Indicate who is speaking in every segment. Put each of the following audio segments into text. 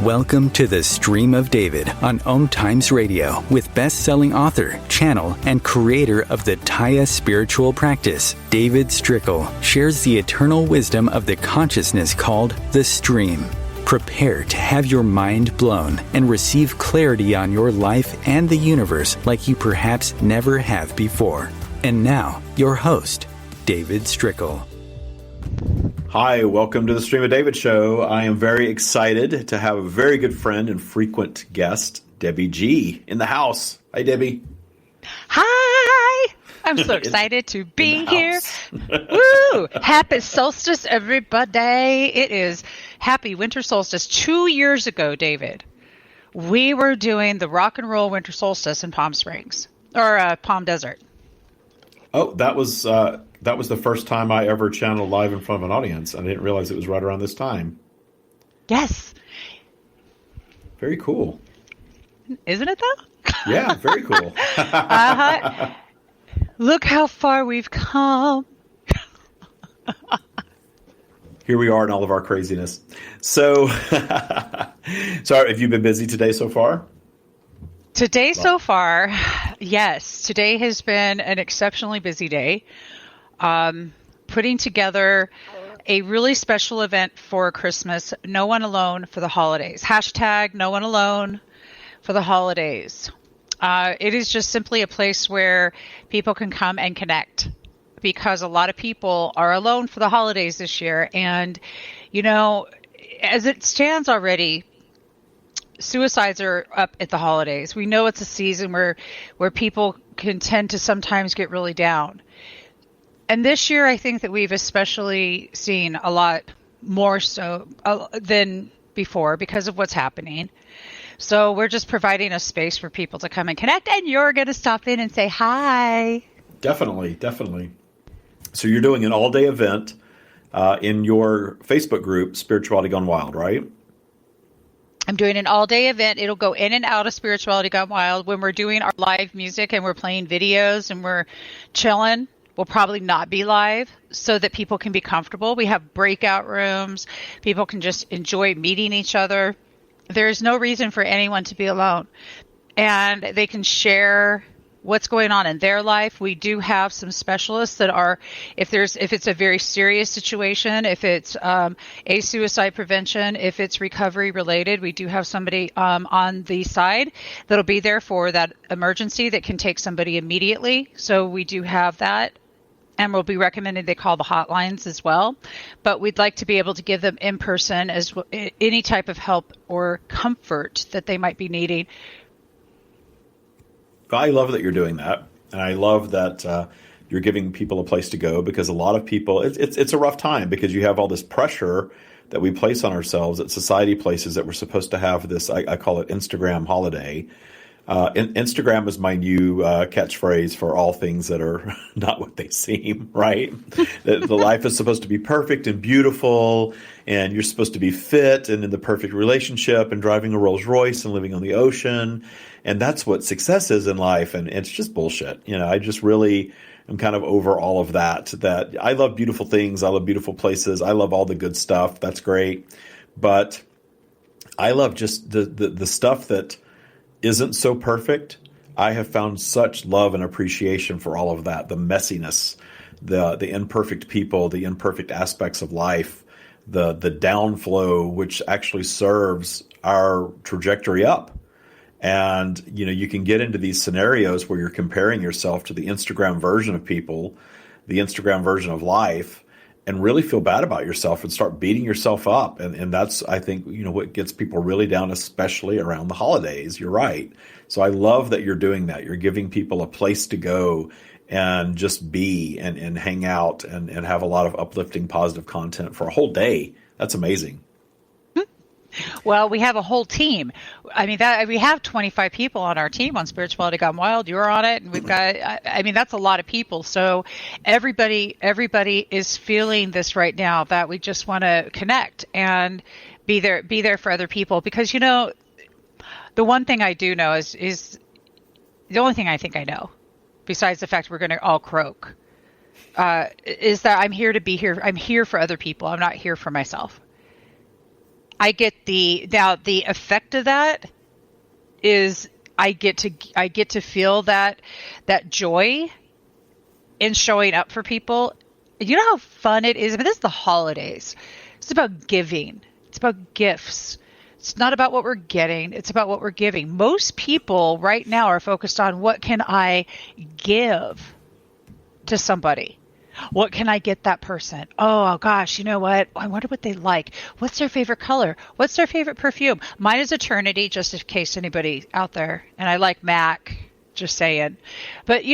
Speaker 1: Welcome to the Stream of David on OMTimes Radio with best-selling author, channel, and creator of the Taya spiritual practice, David Strickel, shares the eternal wisdom of the consciousness called the Stream. Prepare to have your mind blown and receive clarity on your life and the universe like you perhaps never have before. And now, your host, David Strickel.
Speaker 2: Hi, welcome to the Stream of David show. I am very excited to have a very good friend and frequent guest, Debbie G, in the house. Hi, Debbie.
Speaker 3: Hi! I'm so excited to be here. Woo! Happy solstice, everybody. It is happy winter solstice. 2 years ago, David, we were doing the rock and roll winter solstice in Palm Springs, or Palm Desert.
Speaker 2: Oh, that was the first time I ever channeled live in front of an audience. I didn't realize it was right around this time.
Speaker 3: Yes.
Speaker 2: Very cool.
Speaker 3: Isn't it, though?
Speaker 2: Yeah, very cool.
Speaker 3: Look how far we've come.
Speaker 2: Here we are in all of our craziness. So, sorry, have you been busy today so far?
Speaker 3: Today so far, yes. Today has been an exceptionally busy day. Putting together a really special event for Christmas, No One Alone for the holidays. Hashtag No One Alone for the holidays. It is just simply a place where people can come and connect because a lot of people are alone for the holidays this year. And, you know, as it stands already, suicides are up at the holidays. We know it's a season where people can tend to sometimes get really down. And this year, I think that we've especially seen a lot more so than before because of what's happening. So we're just providing a space for people to come and connect, and you're going to stop in and say hi.
Speaker 2: Definitely, definitely. So you're doing an all-day event in your Facebook group, Spirituality Gone Wild, right?
Speaker 3: I'm doing an all-day event. It'll go in and out of Spirituality Gone Wild. When we're doing our live music and we're playing videos and we're chilling, we'll probably not be live so that people can be comfortable. We have breakout rooms. People can just enjoy meeting each other. There is no reason for anyone to be alone. And they can share what's going on in their life. We do have some specialists that are, if it's a very serious situation, if it's a suicide prevention, if it's recovery related, we do have somebody on the side that'll be there for that emergency that can take somebody immediately. So we do have that. And we'll be recommending they call the hotlines as well. But we'd like to be able to give them in person as any type of help or comfort that they might be needing.
Speaker 2: I love that you're doing that. And I love that you're giving people a place to go because a lot of people, it's a rough time because you have all this pressure that we place on ourselves that society places that we're supposed to have this, I call it Instagram holiday. Instagram is my new catchphrase for all things that are not what they seem, right? the life is supposed to be perfect and beautiful, and you're supposed to be fit and in the perfect relationship and driving a Rolls Royce and living on the ocean. And that's what success is in life. And it's just bullshit. You know, I just really am kind of over all of that I love beautiful things. I love beautiful places. I love all the good stuff. That's great. But I love just the stuff that isn't so perfect. I have found such love and appreciation for all of that. The messiness, the imperfect people, the imperfect aspects of life, the downflow, which actually serves our trajectory up. And, you know, you can get into these scenarios where you're comparing yourself to the Instagram version of people, the Instagram version of life, and really feel bad about yourself and start beating yourself up. And that's, I think, you know, what gets people really down, especially around the holidays. You're right. So I love that you're doing that. You're giving people a place to go and just be and hang out and have a lot of uplifting, positive content for a whole day. That's amazing.
Speaker 3: Well, we have a whole team. I mean, we have 25 people on our team on Spirituality Gone Wild. You're on it, and we've got, I mean, that's a lot of people. So everybody is feeling this right now that we just want to connect and be there for other people. Because, you know, the one thing I do know is the only thing I think I know, besides the fact we're going to all croak, is that I'm here to be here. I'm here for other people. I'm not here for myself. I get the effect of that is I get to feel that joy in showing up for people. You know how fun it is? I mean, this is the holidays. It's about giving. It's about gifts. It's not about what we're getting. It's about what we're giving. Most people right now are focused on what can I give to somebody? What can I get that person? Oh gosh, you know what? I wonder what they like. What's their favorite color? What's their favorite perfume? Mine is Eternity, just in case anybody out there. And I like MAC, just saying. But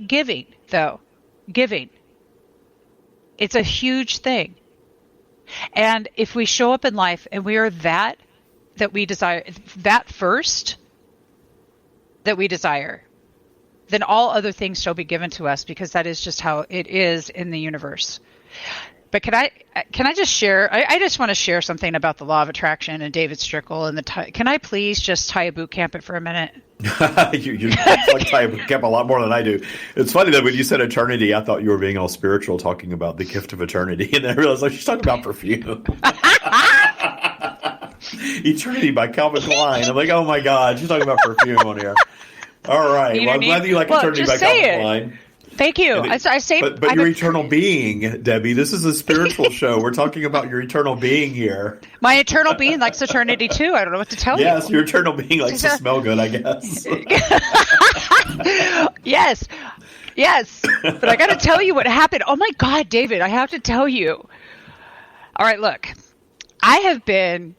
Speaker 3: giving though, it's a huge thing. And if we show up in life and we are that we desire, that first that we desire, then all other things shall be given to us, because that is just how it is in the universe. But can I just share? I just want to share something about the law of attraction and David Strickel and can I please just tie a boot camp it for a minute?
Speaker 2: you like tie a boot camp a lot more than I do. It's funny that when you said eternity, I thought you were being all spiritual, talking about the gift of eternity, and then I realized she's talking about perfume. Eternity by Calvin Klein. I'm like, oh my God, she's talking about perfume on here. All right. Well, I'm glad that you like Eternity by Calvin Klein.
Speaker 3: Thank you. I say,
Speaker 2: but your eternal being, Debbie. This is a spiritual show. We're talking about your eternal being here.
Speaker 3: My eternal being likes eternity too. I don't know what to tell you.
Speaker 2: Yes, your eternal being likes to smell good, I guess.
Speaker 3: Yes. But I got to tell you what happened. Oh my God, David, I have to tell you. All right, look, I have been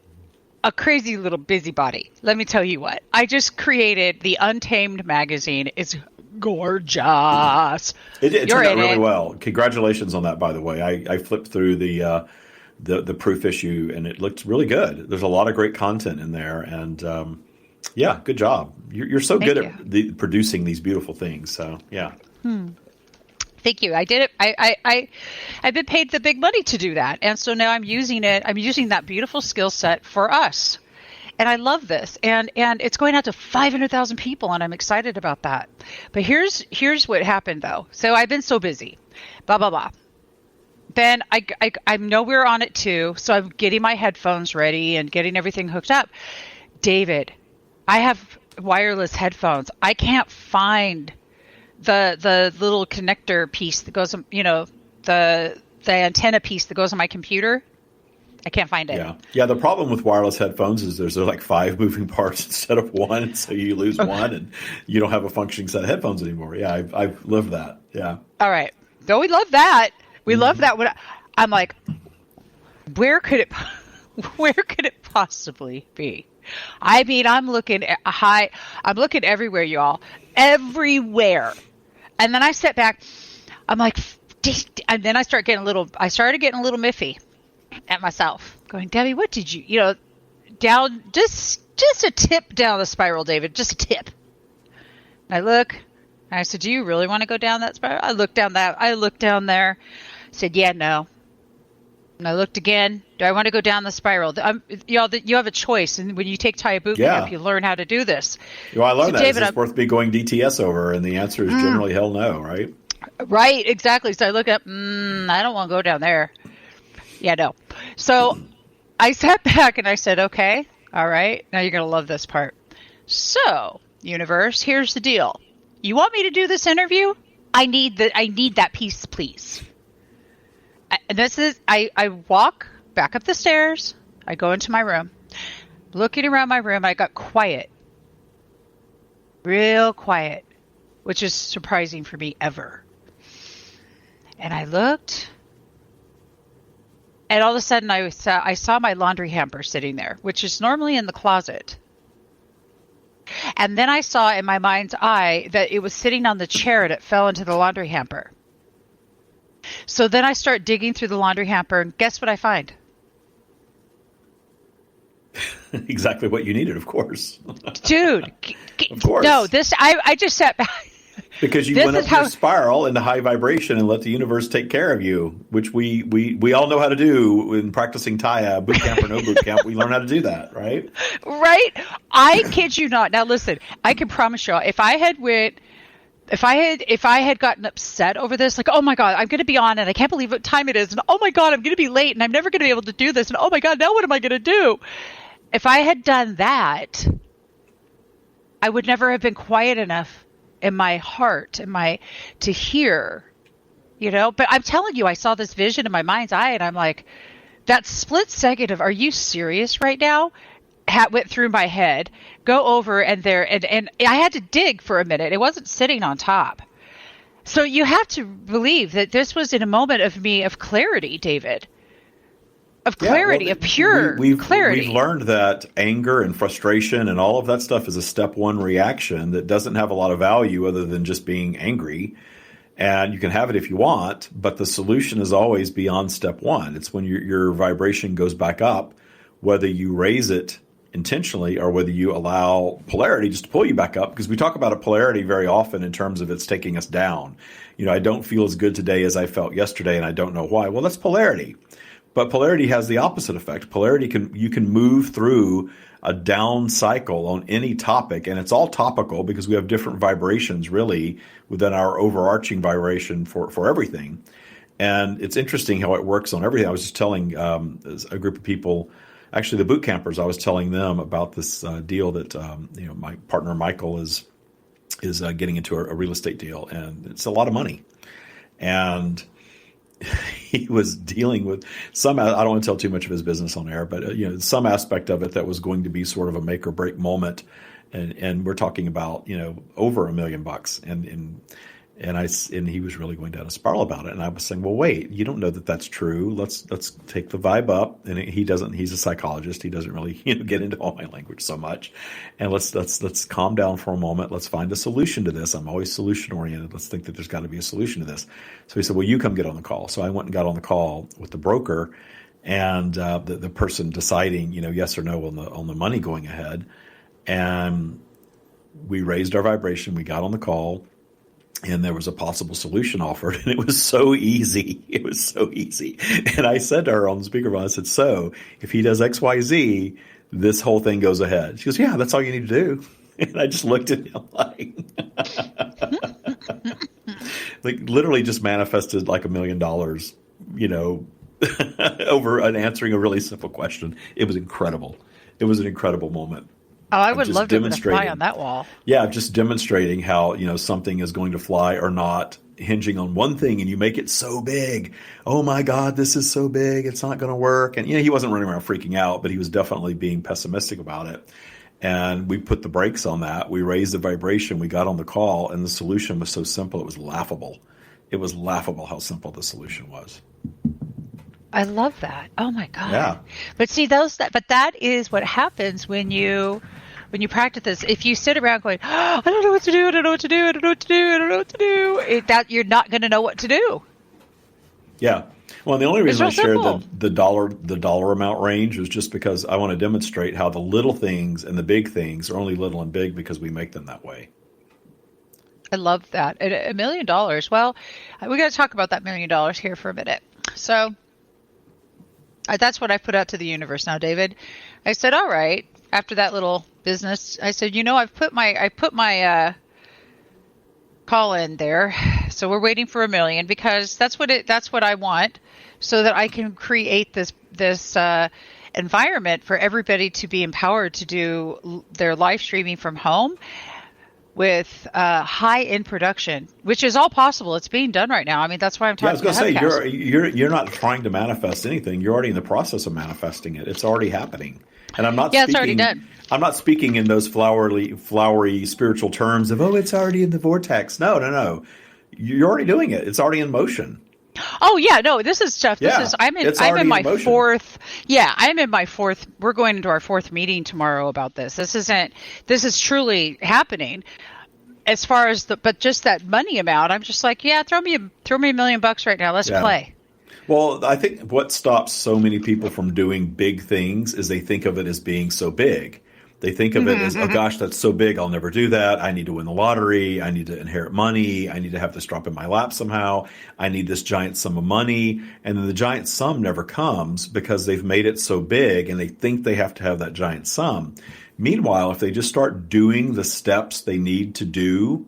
Speaker 3: a crazy little busybody. Let me tell you what. I just created the Untamed magazine. It's gorgeous.
Speaker 2: It turned out really well. Congratulations on that, by the way. I flipped through the proof issue, and it looked really good. There's a lot of great content in there, and yeah, good job. You're so good at producing these beautiful things. So yeah.
Speaker 3: Thank you. I did it. I've been paid the big money to do that. And so now I'm using it. I'm using that beautiful skill set for us. And I love this. And it's going out to 500,000 people, and I'm excited about that. But here's what happened though. So I've been so busy, blah, blah, blah. Then I know we're on it too. So I'm getting my headphones ready and getting everything hooked up. David, I have wireless headphones. I can't find the little connector piece that goes, the antenna piece that goes on my computer. I can't find it.
Speaker 2: Yeah. The problem with wireless headphones is there's like 5 moving parts instead of one, so you lose one, and you don't have a functioning set of headphones anymore. Yeah, I've lived that. Yeah.
Speaker 3: All right. No, we love that. We love that. I'm like, where could it possibly be? I mean, I'm looking everywhere, y'all, everywhere. And then I step back. I'm like, and then I started getting a little miffy at myself, going, Debbie, what did you, down, just a tip down the spiral, David, just a tip. And I look, and I said, do you really want to go down that spiral? I looked down there. I said, yeah, no. And I looked again. Do I want to go down the spiral? You have a choice. And when you take Taya boot camp, you learn how to do this.
Speaker 2: Well, I learned that. David, is this worth me going DTS over? And the answer is generally hell no, right?
Speaker 3: Right, exactly. So I look up, I don't want to go down there. Yeah, no. So I sat back and I said, okay, all right. Now you're going to love this part. So, universe, here's the deal. You want me to do this interview? I need that piece, please. And this is, I walk back up the stairs. I go into my room. Looking around my room, I got quiet. Real quiet, which is surprising for me ever. And I looked, and all of a sudden I saw my laundry hamper sitting there, which is normally in the closet. And then I saw in my mind's eye that it was sitting on the chair and it fell into the laundry hamper. So then I start digging through the laundry hamper, and guess what I find?
Speaker 2: Exactly what you needed, of course.
Speaker 3: Dude.
Speaker 2: Of course.
Speaker 3: No, I just sat back.
Speaker 2: Because you went up your spiral into high vibration and let the universe take care of you, which we all know how to do in practicing Taya, boot camp or no boot camp. We learn how to do that, right?
Speaker 3: Right. I kid you not. Now listen, I can promise y'all, if I had went if I had gotten upset over this, like, oh my God, I'm going to be on and I can't believe what time it is. And oh my God, I'm going to be late and I'm never going to be able to do this. And oh my God, now what am I going to do? If I had done that, I would never have been quiet enough in my heart, to hear, but I'm telling you, I saw this vision in my mind's eye and I'm like, that split second of, are you serious right now? Went through my head, go over and I had to dig for a minute. It wasn't sitting on top. So you have to believe that this was in a moment of clarity, David, of clarity, of pure clarity.
Speaker 2: We've learned that anger and frustration and all of that stuff is a step one reaction that doesn't have a lot of value other than just being angry. And you can have it if you want, but the solution is always beyond step one. It's when your vibration goes back up, whether you raise it intentionally or whether you allow polarity just to pull you back up, because we talk about a polarity very often in terms of it's taking us down. I don't feel as good today as I felt yesterday and I don't know why. Well, that's polarity. But polarity has the opposite effect. Polarity you can move through a down cycle on any topic, and it's all topical because we have different vibrations really within our overarching vibration for everything. And it's interesting how it works on everything. I was just telling a group of people, actually the boot campers, I was telling them about this deal that my partner Michael is getting into a real estate deal, and it's a lot of money. And he was dealing with some, I don't want to tell too much of his business on air, but some aspect of it that was going to be sort of a make or break moment. And we're talking about, over $1 million. And he was really going down a spiral about it. And I was saying, well, wait, you don't know that that's true. Let's take the vibe up. And he's a psychologist. He doesn't really, get into all my language so much. And let's calm down for a moment. Let's find a solution to this. I'm always solution oriented. Let's think that there's got to be a solution to this. So he said, well, you come get on the call. So I went and got on the call with the broker and the person deciding, yes or no on the money going ahead. And we raised our vibration. We got on the call. And there was a possible solution offered, and it was so easy. It was so easy. And I said to her on the speakerphone, I said, so if he does X, Y, Z, this whole thing goes ahead. She goes, yeah, that's all you need to do. And I just looked at him like literally just manifested like $1 million, over answering a really simple question. It was incredible. It was an incredible moment.
Speaker 3: Oh, I would love to put a fly on that wall.
Speaker 2: Yeah, just demonstrating how, something is going to fly or not, hinging on one thing, and you make it so big. Oh my God, this is so big. It's not going to work. And, he wasn't running around freaking out, but he was definitely being pessimistic about it. And we put the brakes on that. We raised the vibration. We got on the call, and the solution was so simple. It was laughable. It was laughable how simple the solution was.
Speaker 3: I love that. Oh my God.
Speaker 2: Yeah.
Speaker 3: But see, that is what happens when you practice this. If you sit around going, oh, I don't know what to do, I don't know what to do, I don't know what to do, I don't know what to do, you're not going to know what to do.
Speaker 2: Yeah. Well, the only reason I shared the dollar amount range was just because I want to demonstrate how the little things and the big things are only little and big because we make them that way.
Speaker 3: I love that. $1 million. Well, we got to talk about that $1 million here for a minute. So that's what I put out to the universe now, David. I said, all right. After that little business, I said, I put my call in there. So we're waiting for $1 million because that's what I want, so that I can create this environment for everybody to be empowered to do their live streaming from home with high end production, which is all possible. It's being done right now. I mean, that's why I'm talking.
Speaker 2: Yeah, I was going to say you're not trying to manifest anything. You're already in the process of manifesting it. It's already happening. And I'm not. Yeah, it's already done. I'm not speaking in those flowery spiritual terms of it's already in the vortex. No. You're already doing it. It's already in motion.
Speaker 3: Oh yeah, no, this is stuff. I'm in my fourth. Yeah, I'm in my fourth. We're going into our fourth meeting tomorrow about this. This is truly happening. As far as but just that money amount, I'm just like, yeah, throw me $1 million right now. Let's play.
Speaker 2: Well, I think what stops so many people from doing big things is they think of it as being so big. They think of it as, oh gosh, that's so big, I'll never do that. I need to win the lottery. I need to inherit money. I need to have this drop in my lap somehow. I need this giant sum of money. And then the giant sum never comes because they've made it so big and they think they have to have that giant sum. Meanwhile, if they just start doing the steps they need to do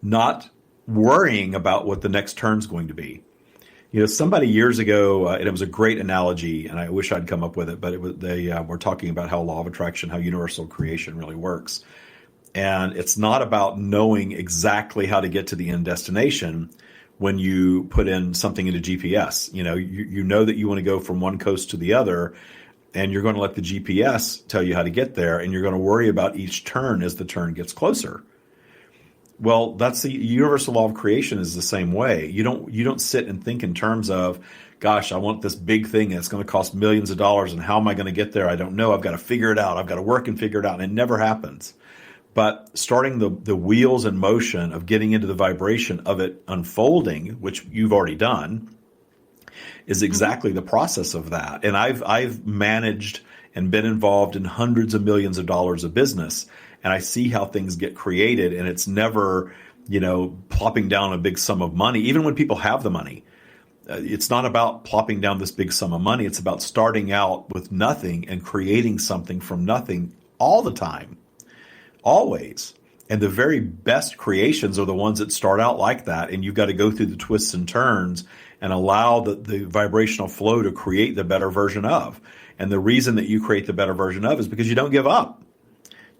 Speaker 2: not worrying about what the next turn's going to be. Somebody years ago, and it was a great analogy, and I wish I'd come up with it, but they were talking about how law of attraction, how universal creation really works. And it's not about knowing exactly how to get to the end destination when you put in something into GPS. You know that you want to go from one coast to the other, and you're going to let the GPS tell you how to get there, and you're going to worry about each turn as the turn gets closer. Well, that's the universal law of creation is the same way. You don't sit and think in terms of, gosh, I want this big thing and it's going to cost millions of dollars, and how am I going to get there? I don't know. I've got to figure it out. I've got to work and figure it out. And it never happens. But starting the wheels in motion of getting into the vibration of it unfolding, which you've already done, is exactly the process of that. And I've managed and been involved in hundreds of millions of dollars of business. And I see how things get created, and it's never, plopping down a big sum of money. Even when people have the money, it's not about plopping down this big sum of money. It's about starting out with nothing and creating something from nothing all the time, always. And the very best creations are the ones that start out like that. And you've got to go through the twists and turns and allow the vibrational flow to create the better version of. And the reason that you create the better version of is because you don't give up.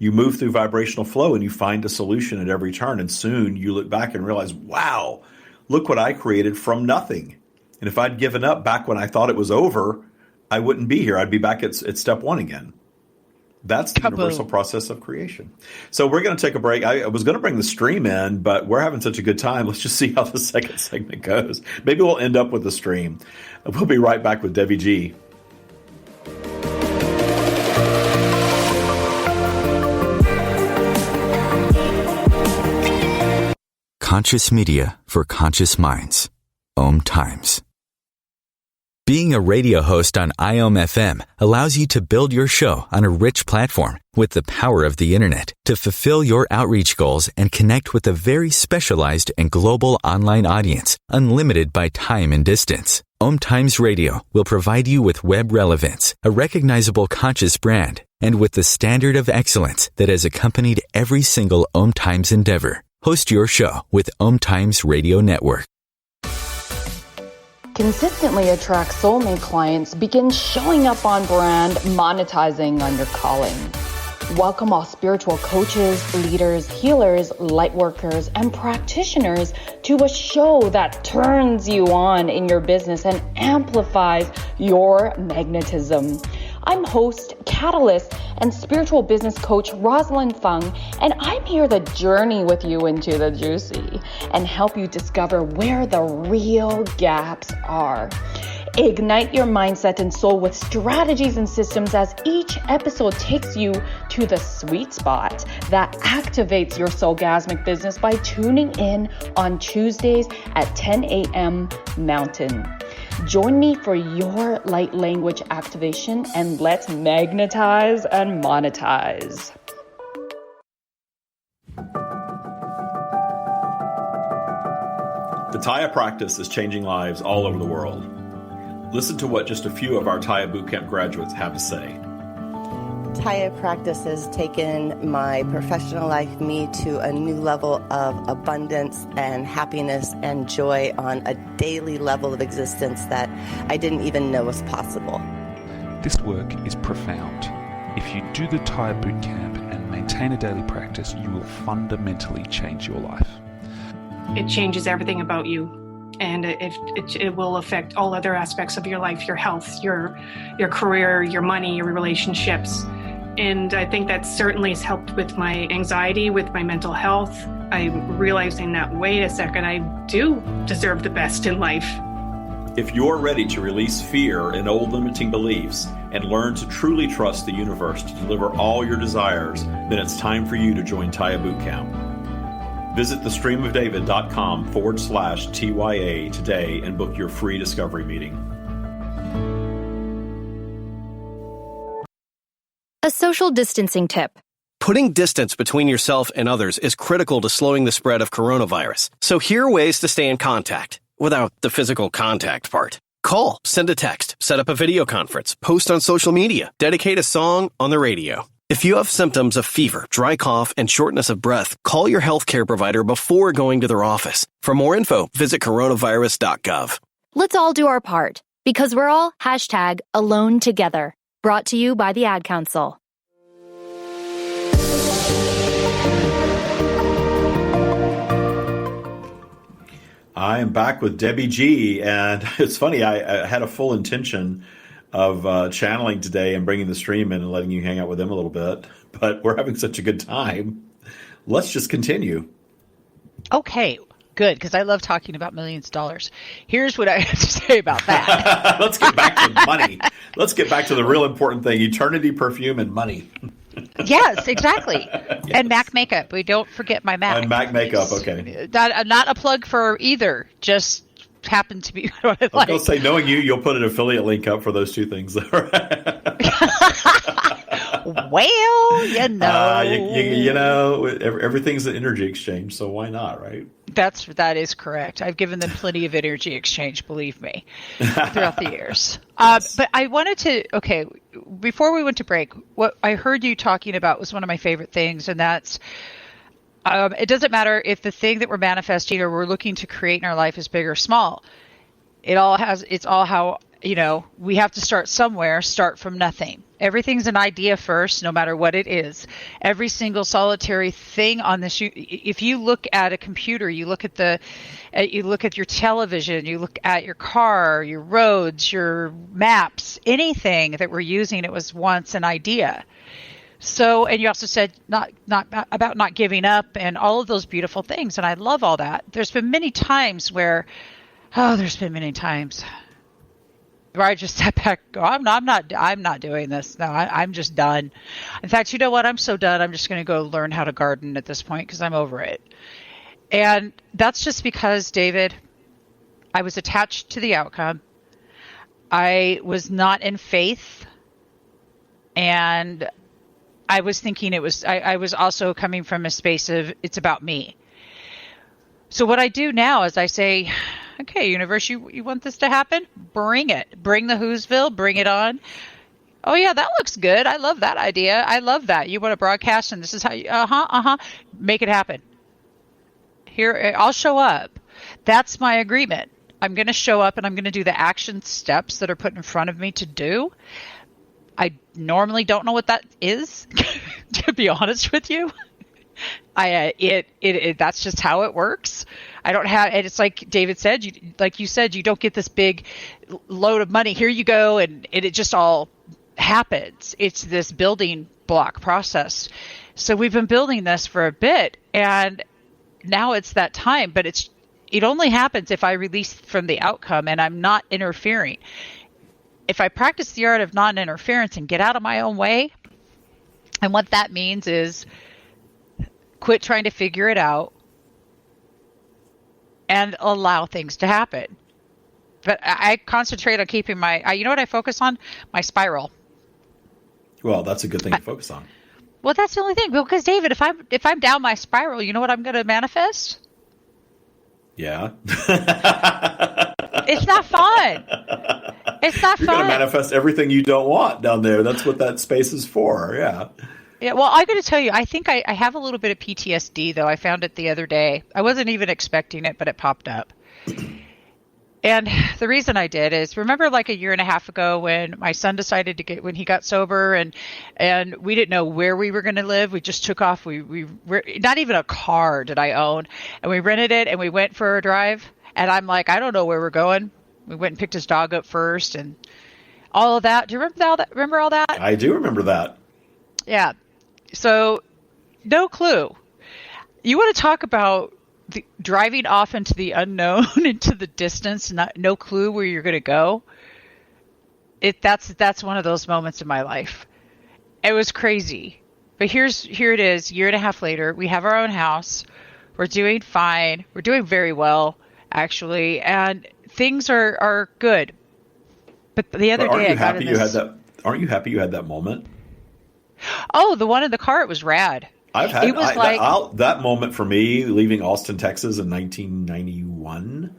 Speaker 2: You move through vibrational flow and you find a solution at every turn. And soon you look back and realize, wow, look what I created from nothing. And if I'd given up back when I thought it was over, I wouldn't be here. I'd be back at step one again. That's the universal process of creation. So we're going to take a break. I was going to bring the stream in, but we're having such a good time. Let's just see how the second segment goes. Maybe we'll end up with the stream. We'll be right back with Debbie G.
Speaker 1: Conscious media for conscious minds. OMTimes. Being a radio host on IOM-FM allows you to build your show on a rich platform with the power of the internet to fulfill your outreach goals and connect with a very specialized and global online audience, unlimited by time and distance. OMTimes Radio will provide you with web relevance, a recognizable conscious brand, and with the standard of excellence that has accompanied every single OMTimes endeavor. Host your show with OMTimes Radio Network.
Speaker 4: Consistently attract soulmate clients. Begin showing up on brand, monetizing on your calling. Welcome all spiritual coaches, leaders, healers, light workers, and practitioners to a show that turns you on in your business and amplifies your magnetism. I'm host, catalyst, and spiritual business coach Rosalind Fung, and I'm here to journey with you into the juicy and help you discover where the real gaps are. Ignite your mindset and soul with strategies and systems as each episode takes you to the sweet spot that activates your soulgasmic business by tuning in on Tuesdays at 10 a.m. Mountain. Join me for your light language activation, and let's magnetize and monetize.
Speaker 2: The Taya practice is changing lives all over the world. Listen to what just a few of our Taya Bootcamp graduates have to say.
Speaker 5: Taya practice has taken my professional life, me, to a new level of abundance and happiness and joy on a daily level of existence that I didn't even know was possible.
Speaker 6: This work is profound. If you do the Taya Bootcamp and maintain a daily practice, you will fundamentally change your life.
Speaker 7: It changes everything about you. And it will affect all other aspects of your life, your health, your career, your money, your relationships. And I think that certainly has helped with my anxiety, with my mental health. I'm realizing that, wait a second, I do deserve the best in life.
Speaker 2: If you're ready to release fear and old limiting beliefs and learn to truly trust the universe to deliver all your desires, then it's time for you to join Taya Bootcamp. Visit thestreamofdavid.com/TYA today and book your free discovery meeting.
Speaker 8: A social distancing tip.
Speaker 9: Putting distance between yourself and others is critical to slowing the spread of coronavirus. So here are ways to stay in contact without the physical contact part. Call, send a text, set up a video conference, post on social media, dedicate a song on the radio. If you have symptoms of fever, dry cough, and shortness of breath, call your healthcare provider before going to their office. For more info, visit coronavirus.gov.
Speaker 8: Let's all do our part, because we're all #alone together. Brought to you by the Ad Council.
Speaker 2: I am back with Debbie G, and it's funny, I had a full intention of channeling today and bringing the stream in and letting you hang out with them a little bit, but we're having such a good time. Let's just continue.
Speaker 3: Okay, good, because I love talking about millions of dollars. Here's what I have to say about that.
Speaker 2: Let's get back to money. Let's get back to the real important thing, eternity, perfume, and money.
Speaker 3: Yes, exactly. Yes. And MAC makeup. We don't forget my MAC.
Speaker 2: And MAC makeup, okay.
Speaker 3: Not a plug for either, just happened to be what I like.
Speaker 2: I was going to say, knowing you, you'll put an affiliate link up for those two things.
Speaker 3: Well, you know.
Speaker 2: You know, everything's an energy exchange, so why not, right?
Speaker 3: That is correct. I've given them plenty of energy exchange, believe me, throughout the years. But I wanted to, before we went to break, what I heard you talking about was one of my favorite things, and that's it doesn't matter if the thing that we're manifesting or we're looking to create in our life is big or small. It's all how, we have to start somewhere, start from nothing. Everything's an idea first, no matter what it is. Every single solitary thing on this, if you look at a computer, you look at your television, you look at your car, your roads, your maps, anything that we're using, it was once an idea. So, and you also said not about not giving up and all of those beautiful things. And I love all that. There's been many times where I just sat back and go, I'm not doing this. No, I'm just done. In fact, you know what? I'm so done. I'm just going to go learn how to garden at this point because I'm over it. And that's just because, David, I was attached to the outcome. I was not in faith. And I was thinking I was also coming from a space of it's about me. So what I do now is I say, okay, universe, you want this to happen? Bring it. Bring the Whoville. Bring it on. Oh, yeah, that looks good. I love that idea. I love that. You want to broadcast, and this is how you, make it happen. Here, I'll show up. That's my agreement. I'm going to show up, and I'm going to do the action steps that are put in front of me to do. I normally don't know what that is, to be honest with you. That's just how it works. I don't have, and it's like David said, you don't get this big load of money. Here you go, and it just all happens. It's this building block process. So we've been building this for a bit, and now it's that time. But it only happens if I release from the outcome and I'm not interfering. If I practice the art of non-interference and get out of my own way, and what that means is quit trying to figure it out and allow things to happen. But I concentrate on keeping you know what I focus on? My spiral.
Speaker 2: Well, that's a good thing to focus on.
Speaker 3: Well, that's the only thing. Because David, if I'm down my spiral, you know what I'm going to manifest?
Speaker 2: Yeah.
Speaker 3: It's not fun. It's not fun.
Speaker 2: You're going to manifest everything you don't want down there. That's what that space is for. Yeah.
Speaker 3: Yeah, well, I got to tell you, I think I have a little bit of PTSD, though. I found it the other day. I wasn't even expecting it, but it popped up. And the reason I did is, remember like a year and a half ago when my son decided when he got sober and we didn't know where we were going to live. We just took off. We not even a car did I own. And we rented it and we went for a drive. And I'm like, I don't know where we're going. We went and picked his dog up first and all of that. Do you remember all that?
Speaker 2: I do remember that.
Speaker 3: Yeah. So no clue. You want to talk about driving off into the unknown, into the distance, no clue where you're going to go. That's one of those moments in my life. It was crazy. But here it is, year and a half later. We have our own house. We're doing fine. We're doing very well, actually. And things are good. But the other day
Speaker 2: aren't you happy you had that moment?
Speaker 3: Oh, the one in the car, it was rad.
Speaker 2: That moment for me, leaving Austin, Texas in 1991,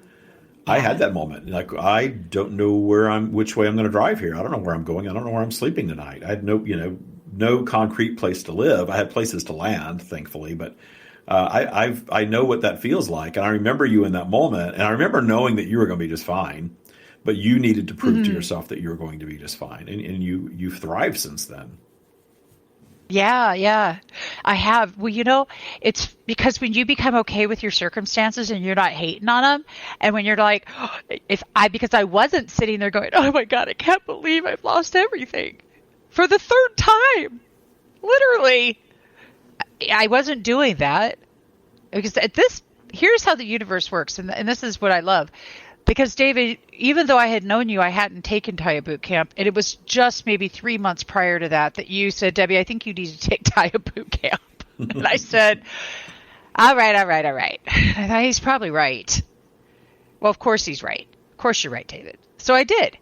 Speaker 2: I had that moment. Like, I don't know which way I'm going to drive here. I don't know where I'm going. I don't know where I'm sleeping tonight. I had no concrete place to live. I had places to land, thankfully, but I know what that feels like. And I remember you in that moment, and I remember knowing that you were going to be just fine, but you needed to prove to yourself that you were going to be just fine. And you've thrived since then.
Speaker 3: Yeah, I have. Well, it's because when you become okay with your circumstances and you're not hating on them, and when you're like, because I wasn't sitting there going, oh my God, I can't believe I've lost everything for the third time, literally. I wasn't doing that because here's how the universe works. And this is what I love. Because David, even though I had known you, I hadn't taken Taya Boot Camp. And it was just maybe 3 months prior to that you said, Debbie, I think you need to take Taya Boot Camp. And I said, all right. I thought he's probably right. Well, of course he's right. Of course you're right, David. So I did.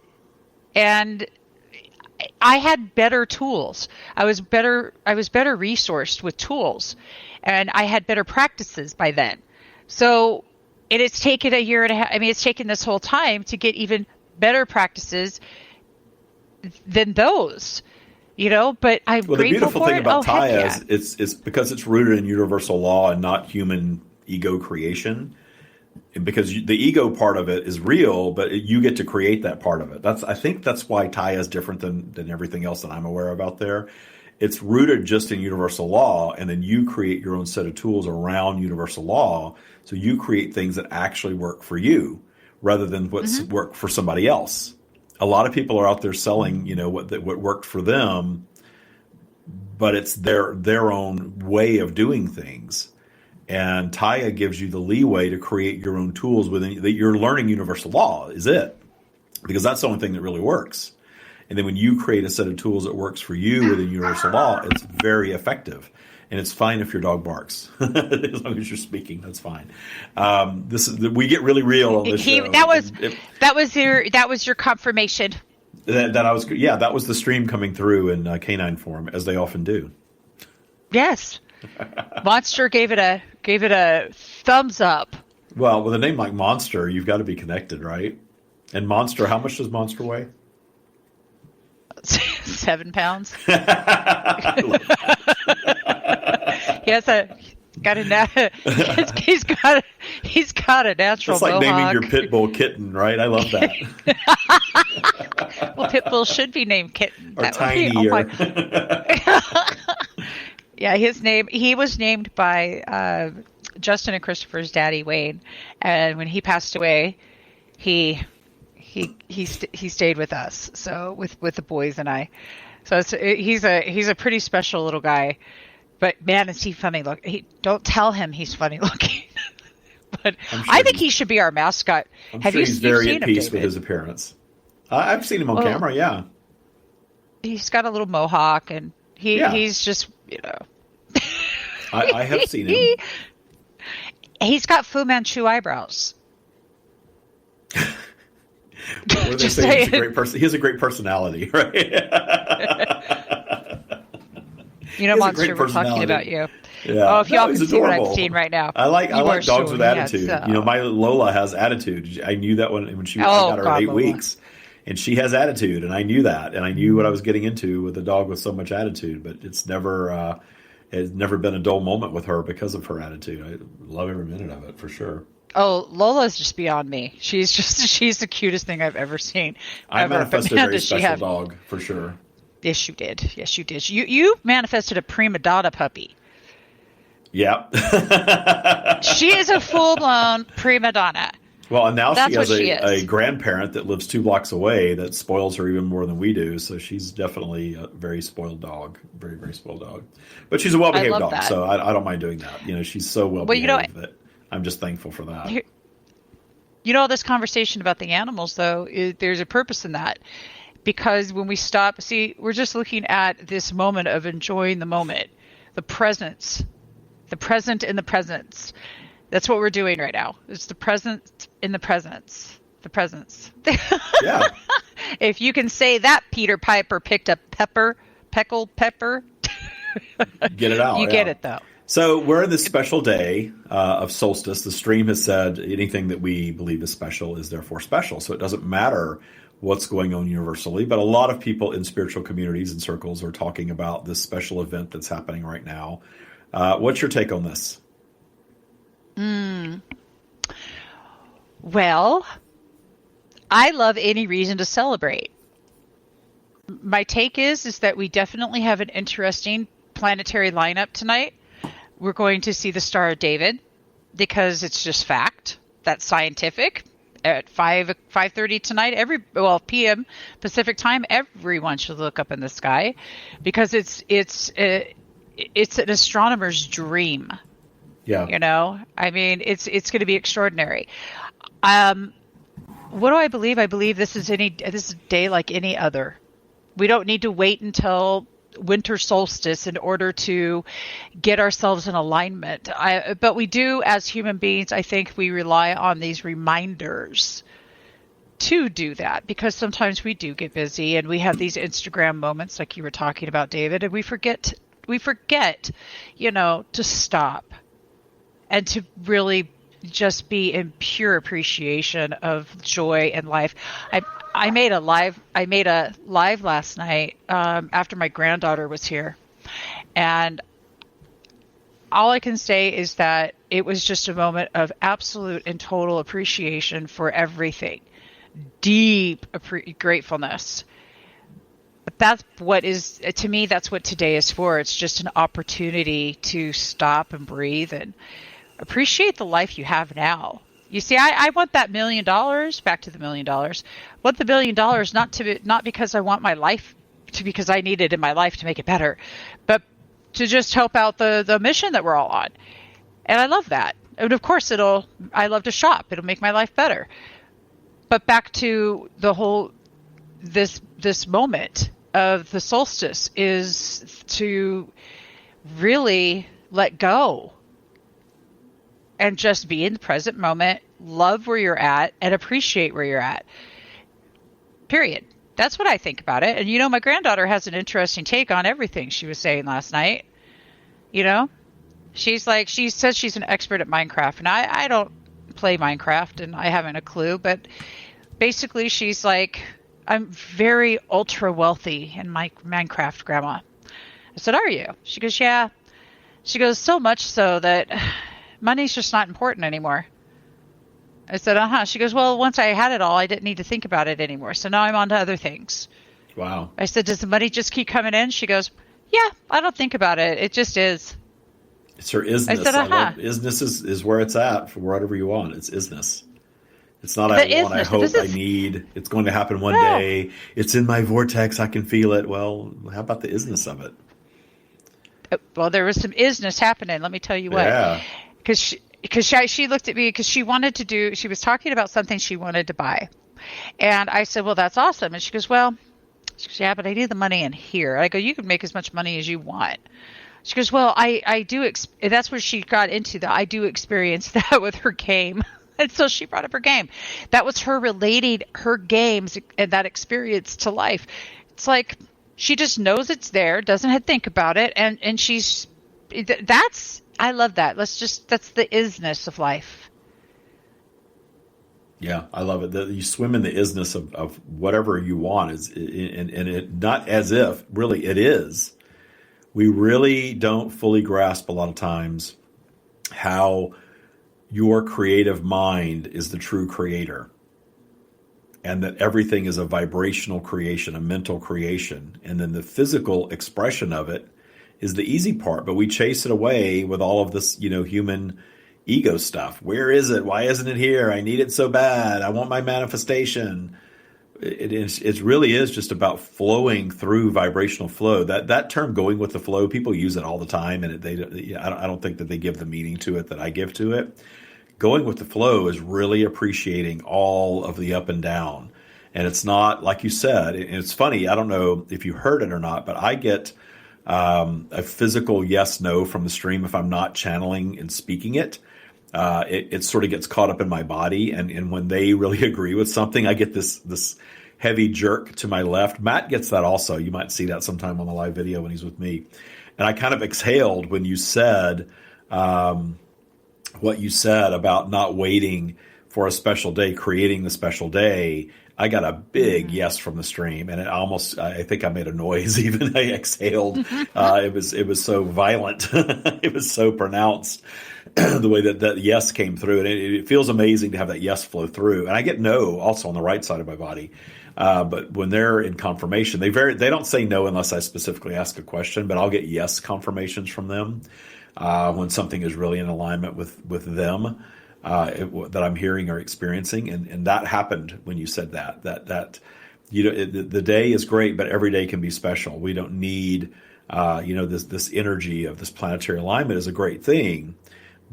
Speaker 3: And I had better tools. I was better resourced with tools. And I had better practices by then. So it's taken a year and a half. I mean, it's taken this whole time to get even better practices than those, but I'm grateful for it.
Speaker 2: The beautiful thing about Taya is it's because it's rooted in universal law and not human ego creation. And because the ego part of it is real, but you get to create that part of it. I think that's why Taya is different than everything else that I'm aware of out there. It's rooted just in universal law, and then you create your own set of tools around universal law. So you create things that actually work for you rather than what's worked for somebody else. A lot of people are out there selling, what worked for them, but it's their own way of doing things. And Taya gives you the leeway to create your own tools within that. You're learning universal law is it, because that's the only thing that really works. And then when you create a set of tools that works for you within universal law, it's very effective. And it's fine if your dog barks, as long as you're speaking. That's fine. We get really real on this show.
Speaker 3: That was your confirmation.
Speaker 2: That was the stream coming through in canine form, as they often do.
Speaker 3: Yes, Monster gave it a thumbs up.
Speaker 2: Well, with a name like Monster, you've got to be connected, right? And Monster, how much does Monster weigh?
Speaker 3: 7 pounds. He's got a natural.
Speaker 2: It's like
Speaker 3: mohawk.
Speaker 2: naming your pit bull Kitten, right? I love that.
Speaker 3: Well, pit bull should be named Kitten.
Speaker 2: Or Tiny.
Speaker 3: Yeah, he was named by Justin and Christopher's daddy, Wayne, and when he passed away, he stayed with us. So with the boys and I. So he's a pretty special little guy. But man, is he funny looking. Don't tell him he's funny looking. But sure I think he should be our mascot.
Speaker 2: He's very at peace with his appearance. I've seen him on camera, yeah.
Speaker 3: He's got a little mohawk, and he's just,
Speaker 2: I have seen him.
Speaker 3: He's got Fu Manchu eyebrows.
Speaker 2: What are they saying? He's a great person. He has a great personality, right?
Speaker 3: Monster, we're talking about you.
Speaker 2: Yeah.
Speaker 3: Oh, if y'all can see what I'm seeing right now.
Speaker 2: I like dogs with attitude. My Lola has attitude. I knew that when I got her at 8 weeks. And she has attitude, and I knew that. And I knew what I was getting into with a dog with so much attitude. But it's never been a dull moment with her because of her attitude. I love every minute of it, for sure.
Speaker 3: Oh, Lola's just beyond me. She's the cutest thing I've ever seen.
Speaker 2: I manifested a very special dog, for sure.
Speaker 3: Yes, you did. You manifested a prima donna puppy.
Speaker 2: Yeah.
Speaker 3: She is a full-blown prima donna.
Speaker 2: Well, and now she has a grandparent that lives 2 blocks away that spoils her even more than we do. So she's definitely a very spoiled dog, very, very spoiled dog. But she's a well-behaved dog, that. So I don't mind doing that. She's so well-behaved that I'm just thankful for that.
Speaker 3: This conversation about the animals, though, there's a purpose in that. Because when we stop, we're just looking at this moment of enjoying the moment, the presence, the present in the presence. That's what we're doing right now. It's the present in the presence, the presence.
Speaker 2: Yeah.
Speaker 3: If you can say that, Peter Piper picked up pickled pepper.
Speaker 2: Get it out.
Speaker 3: You get it, though.
Speaker 2: So we're in this special day of Solstice. The stream has said anything that we believe is special is therefore special. So it doesn't matter what's going on universally. But a lot of people in spiritual communities and circles are talking about this special event that's happening right now. What's your take on this?
Speaker 3: Well, I love any reason to celebrate. My take is that we definitely have an interesting planetary lineup tonight. We're going to see the Star of David because it's just fact. That's scientific. At 5:30 tonight, p.m. Pacific time, everyone should look up in the sky because it's an astronomer's dream.
Speaker 2: Yeah.
Speaker 3: You know, I mean, it's going to be extraordinary. What do I believe? I believe this is a day like any other. We don't need to wait until winter solstice in order to get ourselves in alignment. But we do, as human beings, I think we rely on these reminders to do that because sometimes we do get busy and we have these Instagram moments like you were talking about, David, and we forget, to stop and to really just be in pure appreciation of joy and life. I made a live last night after my granddaughter was here, and all I can say is that it was just a moment of absolute and total appreciation for everything, deep gratefulness. But that's what is, to me, that's what today is for. It's just an opportunity to stop and breathe and appreciate the life you have now. You see, I want that $1 million, back to the $1 million. I want the $1 million not because I want my life because I need it in my life to make it better, but to just help out the mission that we're all on. And I love that. And of course I love to shop. It'll make my life better. But back to the whole, this moment of the solstice is to really let go and just be in the present moment, love where you're at, and appreciate where you're at. Period. That's what I think about it. And, my granddaughter has an interesting take on everything she was saying last night. She says she's an expert at Minecraft, and I don't play Minecraft, and I haven't a clue. But basically, she's like, I'm very ultra wealthy in my Minecraft, Grandma. I said, are you? She goes, yeah. She goes, so much so that money's just not important anymore. I said, She goes, well, once I had it all, I didn't need to think about it anymore. So now I'm on to other things.
Speaker 2: Wow.
Speaker 3: I said, does the money just keep coming in? She goes, yeah, I don't think about it. It just is.
Speaker 2: It's her isness.
Speaker 3: I said,
Speaker 2: Isness is where it's at for whatever you want. It's isness. It's not I want, I hope, I need. It's going to happen one day. It's in my vortex. I can feel it. Well, how about the isness of it?
Speaker 3: Well, there was some isness happening. Let me tell you what.
Speaker 2: Yeah.
Speaker 3: Because she looked at me because she was talking about something she wanted to buy. And I said, well, that's awesome. And she goes, yeah, but I need the money in here. I go, you can make as much money as you want. She goes, well, I do. That's where she got into that. I do experience that with her game. And so she brought up her game. That was her relating her games and that experience to life. It's like she just knows it's there, doesn't have to think about it. And I love that. That's the isness of life.
Speaker 2: Yeah, I love it. You swim in the isness of whatever you want, and it not as if really it is. We really don't fully grasp a lot of times how your creative mind is the true creator, and that everything is a vibrational creation, a mental creation, and then the physical expression of it is the easy part. But we chase it away with all of this, human ego stuff. Where is it? Why isn't it here? I need it so bad. I want my manifestation. It really is just about flowing through vibrational flow. That term, going with the flow, people use it all the time, and I don't think that they give the meaning to it that I give to it. Going with the flow is really appreciating all of the up and down. And it's not, like you said, and it's funny, I don't know if you heard it or not, but I get a physical yes, no from the stream if I'm not channeling and speaking it. It sort of gets caught up in my body. And when they really agree with something, I get this heavy jerk to my left. Matt gets that also. You might see that sometime on the live video when he's with me. And I kind of exhaled when you said what you said about not waiting for a special day, creating the special day, I got a big yes from the stream, and I think I made a noise. Even I exhaled. It was so violent. It was so pronounced the way that yes came through, and it feels amazing to have that yes flow through. And I get no also on the right side of my body. But when they're in confirmation, they don't say no unless I specifically ask a question, but I'll get yes confirmations from them when something is really in alignment with them. That I'm hearing or experiencing, and that happened when you said that the day is great, but every day can be special. We don't need this energy of this planetary alignment is a great thing,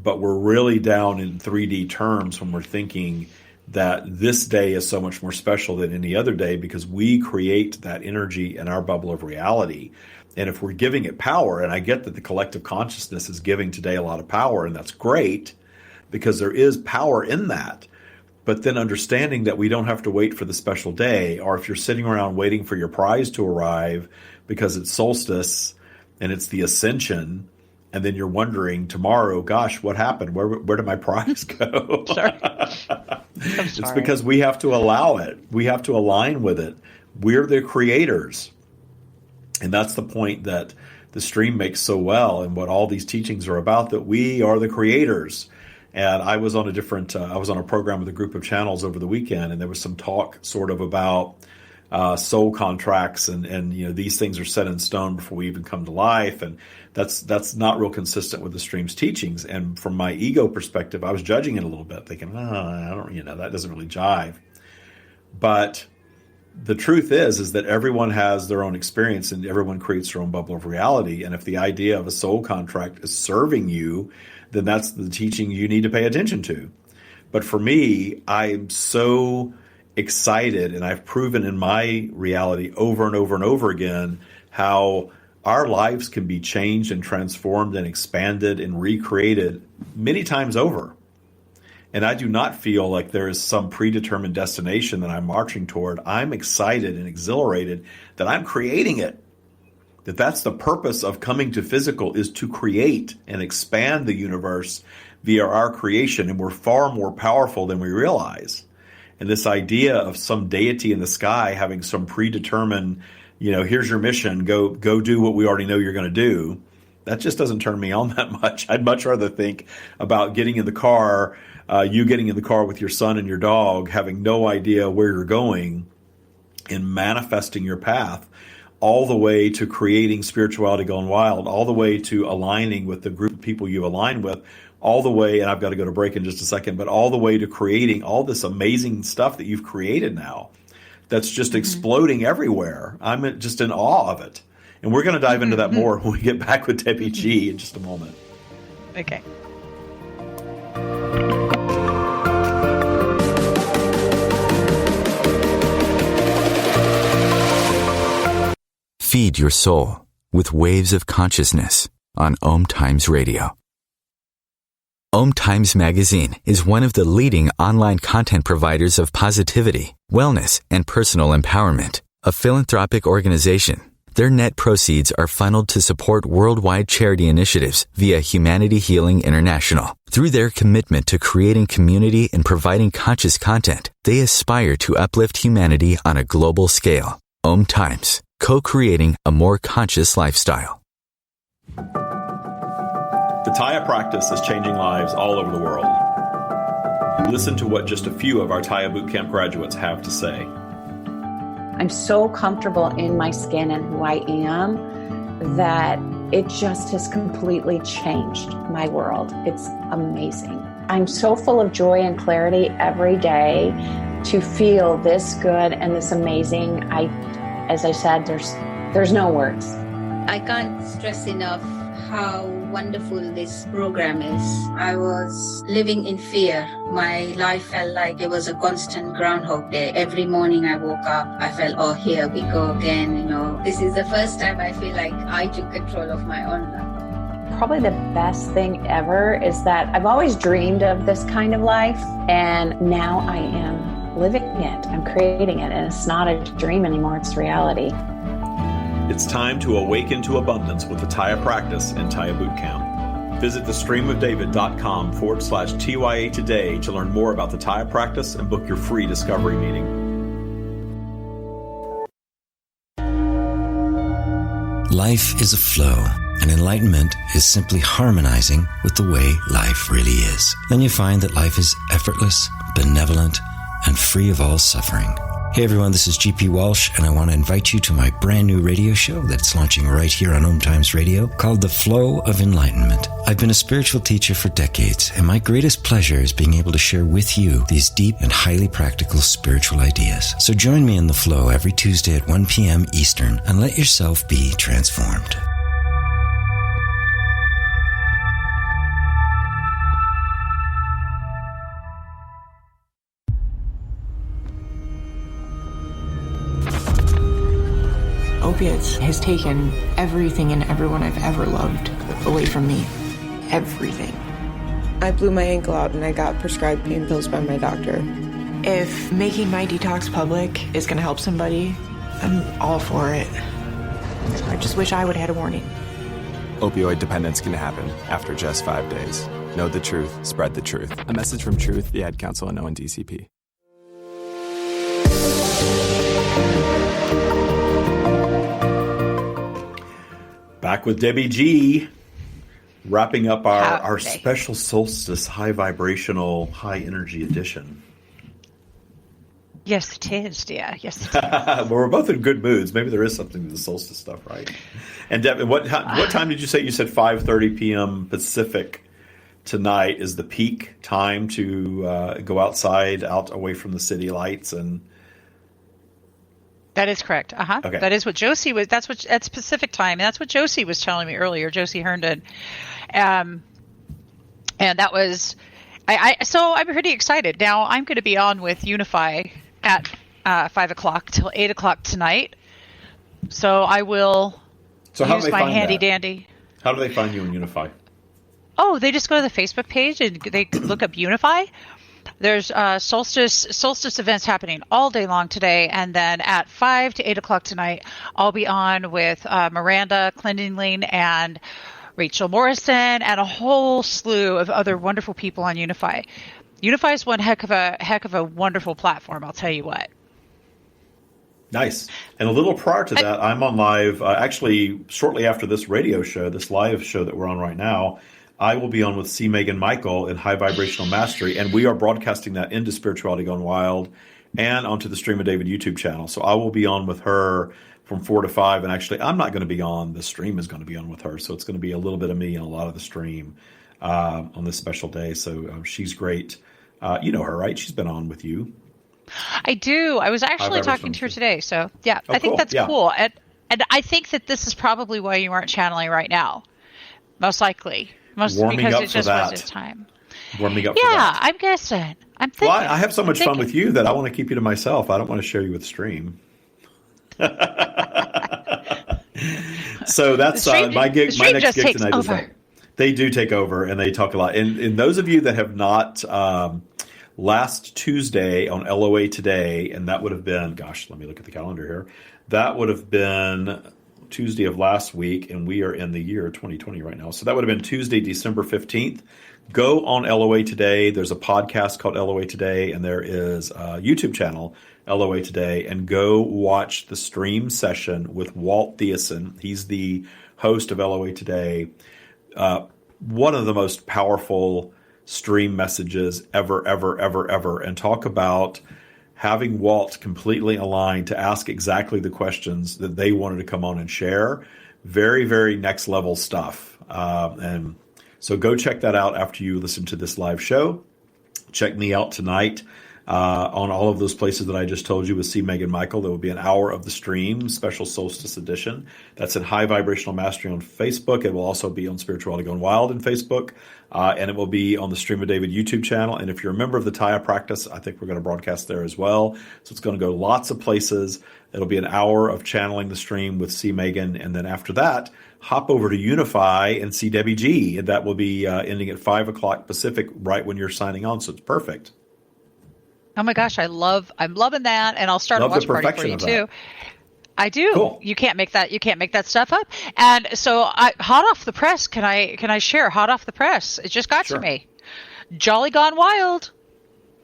Speaker 2: but we're really down in 3D terms when we're thinking that this day is so much more special than any other day because we create that energy in our bubble of reality. And if we're giving it power, and I get that the collective consciousness is giving today a lot of power, and that's great, because there is power in that. But then understanding that we don't have to wait for the special day, or if you're sitting around waiting for your prize to arrive because it's solstice and it's the ascension, and then you're wondering tomorrow, gosh, what happened? Where did my prize go? It's because we have to allow it. We have to align with it. We're the creators. And that's the point that the stream makes so well, and what all these teachings are about, that we are the creators. And I was on a program with a group of channels over the weekend, and there was some talk sort of about soul contracts and these things are set in stone before we even come to life. And that's not real consistent with the stream's teachings. And from my ego perspective, I was judging it a little bit, thinking, that doesn't really jive. But the truth is that everyone has their own experience and everyone creates their own bubble of reality. And if the idea of a soul contract is serving you, then that's the teaching you need to pay attention to. But for me, I'm so excited, and I've proven in my reality over and over and over again how our lives can be changed and transformed and expanded and recreated many times over. And I do not feel like there is some predetermined destination that I'm marching toward. I'm excited and exhilarated that I'm creating it. That's the purpose of coming to physical, is to create and expand the universe via our creation. And we're far more powerful than we realize. And this idea of some deity in the sky having some predetermined, here's your mission, go do what we already know you're going to do, that just doesn't turn me on that much. I'd much rather think about getting in the car, you getting in the car with your son and your dog, having no idea where you're going, and manifesting your path, all the way to creating spirituality gone wild, all the way to aligning with the group of people you align with, all the way, and I've got to go to break in just a second, but all the way to creating all this amazing stuff that you've created now that's just exploding everywhere. I'm just in awe of it. And we're going to dive into that more when we get back with Debbie G in just a moment.
Speaker 3: Okay.
Speaker 1: Feed your soul with waves of consciousness on OMTimes Radio. OMTimes Magazine is one of the leading online content providers of positivity, wellness, and personal empowerment. A philanthropic organization, their net proceeds are funneled to support worldwide charity initiatives via Humanity Healing International. Through their commitment to creating community and providing conscious content, they aspire to uplift humanity on a global scale. OMTimes, co-creating a more conscious lifestyle.
Speaker 2: The Taya practice is changing lives all over the world. Listen to what just a few of our Taya Bootcamp graduates have to say.
Speaker 10: I'm so comfortable in my skin and who I am that it just has completely changed my world. It's amazing. I'm so full of joy and clarity every day to feel this good and this amazing. As I said, there's no words.
Speaker 11: I can't stress enough how wonderful this program is. I was living in fear. My life felt like it was a constant Groundhog Day. Every morning I woke up, I felt, oh, here we go again. This is the first time I feel like I took control of my own life.
Speaker 10: Probably the best thing ever is that I've always dreamed of this kind of life, and now I am living it. I'm creating it, and it's not a dream anymore, it's reality.
Speaker 2: It's time to awaken to abundance with the Taya practice and Taya Bootcamp. Visit thestreamofdavid.com/TYA today to learn more about the Taya practice and book your free discovery meeting.
Speaker 12: Life is a flow, and enlightenment is simply harmonizing with the way life really is. Then you find that life is effortless, benevolent, and free of all suffering. Hey everyone, this is GP Walsh, and I want to invite you to my brand new radio show that's launching right here on OMTimes Radio called The Flow of Enlightenment. I've been a spiritual teacher for decades, and my greatest pleasure is being able to share with you these deep and highly practical spiritual ideas. So join me in The Flow every Tuesday at 1 p.m. Eastern and let yourself be transformed.
Speaker 13: Opiates has taken everything and everyone I've ever loved away from me. Everything.
Speaker 14: I blew my ankle out and I got prescribed pain pills by my doctor.
Speaker 13: If making my detox public is going to help somebody, I'm all for it. I just wish I would have had a warning.
Speaker 15: Opioid dependence can happen after just 5 days. Know the truth, spread the truth. A message from Truth, the Ad Council, and ONDCP.
Speaker 2: Back with Debbie G, wrapping up our special Solstice high vibrational, high energy edition.
Speaker 3: Yes, it is, dear. Yes, it is.
Speaker 2: Well, we're both in good moods. Maybe there is something to the Solstice stuff, right? And Debbie, what time did you say? You said 5:30 p.m. Pacific tonight is the peak time to go outside, out away from the city lights and...
Speaker 3: That is correct. Okay. That is what Josie was. That's Pacific time. That's what Josie was telling me earlier. Josie Herndon, and that was. So I'm pretty excited. Now I'm going to be on with Unify at 5 o'clock till 8 o'clock tonight. So I will use my handy dandy.
Speaker 2: How do they find you in Unify?
Speaker 3: Oh, they just go to the Facebook page and they look up Unify. There's Solstice events happening all day long today, and then at 5 to 8 o'clock tonight, I'll be on with Miranda Clendingling and Rachel Morrison and a whole slew of other wonderful people on Unify. Unify is one heck of a wonderful platform, I'll tell you what.
Speaker 2: Nice. And a little prior to that, I'm on live, actually shortly after this radio show, this live show that we're on right now. I will be on with C. Megan Michael in High Vibrational Mastery, and we are broadcasting that into Spirituality Gone Wild and onto the Stream of David YouTube channel. So I will be on with her from 4 to 5, and actually I'm not going to be on. The stream is going to be on with her, so it's going to be a little bit of me and a lot of the stream on this special day. So she's great. You know her, right? She's been on with you.
Speaker 3: I do. I was actually talking to her today, so yeah, I think that's cool. And I think that this is probably why you aren't channeling right now, most likely.
Speaker 2: Warming
Speaker 3: because
Speaker 2: up
Speaker 3: it just
Speaker 2: for that.
Speaker 3: wasn't time.
Speaker 2: Warming up for that.
Speaker 3: Yeah, I'm guessing. I'm thinking.
Speaker 2: Well, I have so much fun with you that I want to keep you to myself. I don't want to share you with the stream. So that's my gig. My next gig tonight is that. They do take over, and they talk a lot. And those of you that have not, last Tuesday on LOA Today, and that would have been, gosh, let me look at the calendar here. That would have been Tuesday of last week, and we are in the year 2020 right now. So that would have been Tuesday, December 15th. Go on LOA Today. There's a podcast called LOA Today, and there is a YouTube channel, LOA Today, and go watch the stream session with Walt Thiessen. He's the host of LOA Today. One of the most powerful stream messages ever, and talk about having Walt completely aligned to ask exactly the questions that they wanted to come on and share. Very, very next level stuff. And so go check that out after you listen to this live show. Check me out tonight on all of those places that I just told you with C. Megan Michael. There will be an hour of the stream, special Solstice edition. That's in High Vibrational Mastery on Facebook. It will also be on Spirituality Gone Wild in Facebook. And it will be on the Stream of David YouTube channel. And if you're a member of the Taya practice, I think we're going to broadcast there as well. So it's going to go lots of places. It'll be an hour of channeling the stream with C. Megan. And then after that, hop over to Unify and see Debbie G. And that will be ending at 5 o'clock Pacific right when you're signing on. So it's perfect.
Speaker 3: Oh my gosh, I'm loving that, and I'll start a watch party for you too. I do.
Speaker 2: Cool.
Speaker 3: You can't make that stuff up. And so, hot off the press, can I share hot off the press? It just got to me. Jolly Gone Wild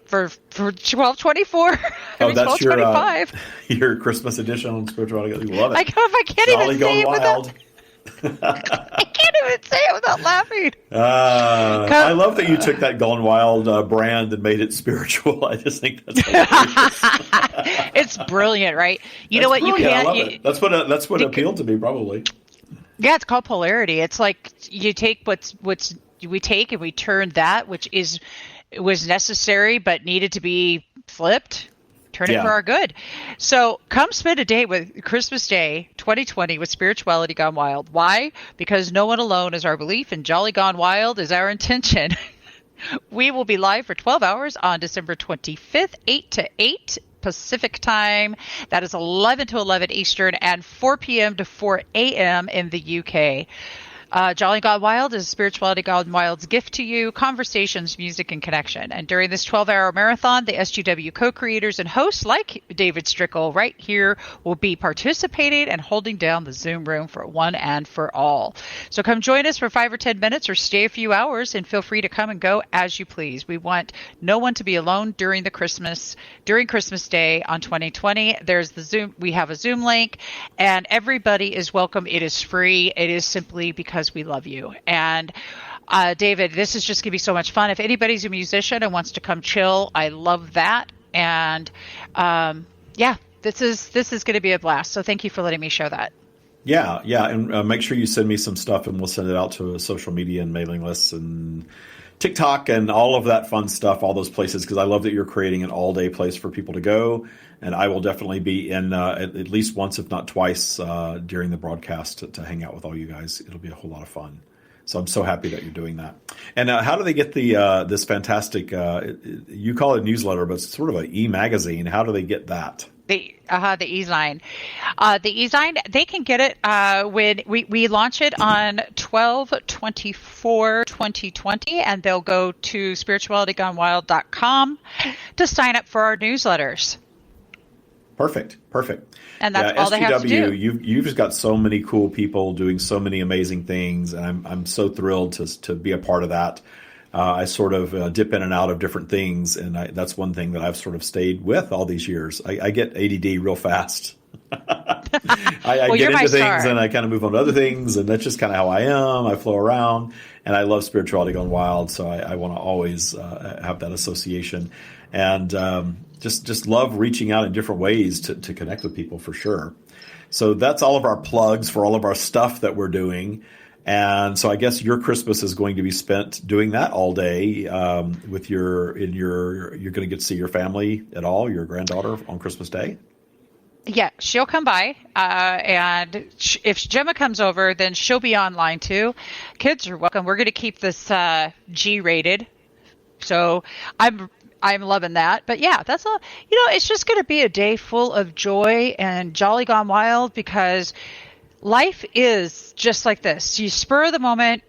Speaker 3: for 12/24.
Speaker 2: Oh, that's
Speaker 3: 12/25.
Speaker 2: Your Christmas edition on Spirituality. You love it.
Speaker 3: I can't
Speaker 2: Jolly
Speaker 3: even
Speaker 2: Gone
Speaker 3: say it
Speaker 2: Wild.
Speaker 3: without. I can't even say it without laughing.
Speaker 2: I love that you took that Gone Wild brand and made it spiritual. I just think that's hilarious.
Speaker 3: It's brilliant, right? You know what?
Speaker 2: Brilliant.
Speaker 3: You can't.
Speaker 2: I love it. That's what appealed to me, probably.
Speaker 3: Yeah, it's called polarity. It's like you take we take and we turn that which was necessary but needed to be flipped. Turn it for our good. So come spend a day with Christmas Day 2020 with Spirituality Gone Wild. Why? Because no one alone is our belief and Jolly Gone Wild is our intention. We will be live for 12 hours on December 25th, 8 to 8 Pacific time. That is 11 to 11 Eastern and 4 p.m. to 4 a.m. in the UK. Jolly Gone Wild is Spirituality Gone Wild's gift to you, conversations, music, and connection. And during this 12-hour marathon, the SGW co-creators and hosts like David Strickel right here will be participating and holding down the Zoom room for one and for all. So come join us for 5 or 10 minutes or stay a few hours and feel free to come and go as you please. We want no one to be alone during Christmas Day on 2020. There's the Zoom. We have a Zoom link and everybody is welcome. It is free. It is simply because we love you. And David, this is just going to be so much fun. If anybody's a musician and wants to come chill, I love that. And this is going to be a blast. So thank you for letting me share that.
Speaker 2: Yeah. And make sure you send me some stuff and we'll send it out to social media and mailing lists and TikTok and all of that fun stuff, all those places, because I love that you're creating an all-day place for people to go. And I will definitely be in at least once, if not twice, during the broadcast to hang out with all you guys. It'll be a whole lot of fun. So I'm so happy that you're doing that. And how do they get the this fantastic, you call it newsletter, but it's sort of an e-magazine. How do they get that?
Speaker 3: The e-zine. The e-zine, they can get it when we launch it on 12/24/2020, and they'll go to spiritualitygonewild.com to sign up for our newsletters.
Speaker 2: Perfect.
Speaker 3: And that's all they have to do.
Speaker 2: You've just got so many cool people doing so many amazing things, and I'm so thrilled to be a part of that. I sort of dip in and out of different things, and that's one thing that I've sort of stayed with all these years. I get ADD real fast. I get into things and I kind of move on to other things, and that's just kind of how I am. I flow around, and I love Spirituality Gone Wild, so I want to always have that association. And just love reaching out in different ways to connect with people for sure. So that's all of our plugs for all of our stuff that we're doing. And so I guess your Christmas is going to be spent doing that all day with you're going to get to see your family at all, your granddaughter on Christmas Day?
Speaker 3: Yeah, she'll come by. And if Gemma comes over, then she'll be online too. Kids are welcome. We're going to keep this G-rated. So I'm loving that. But yeah, that's all. It's just going to be a day full of joy and Jolly Gone Wild, because life is just like this. You spur of the moment,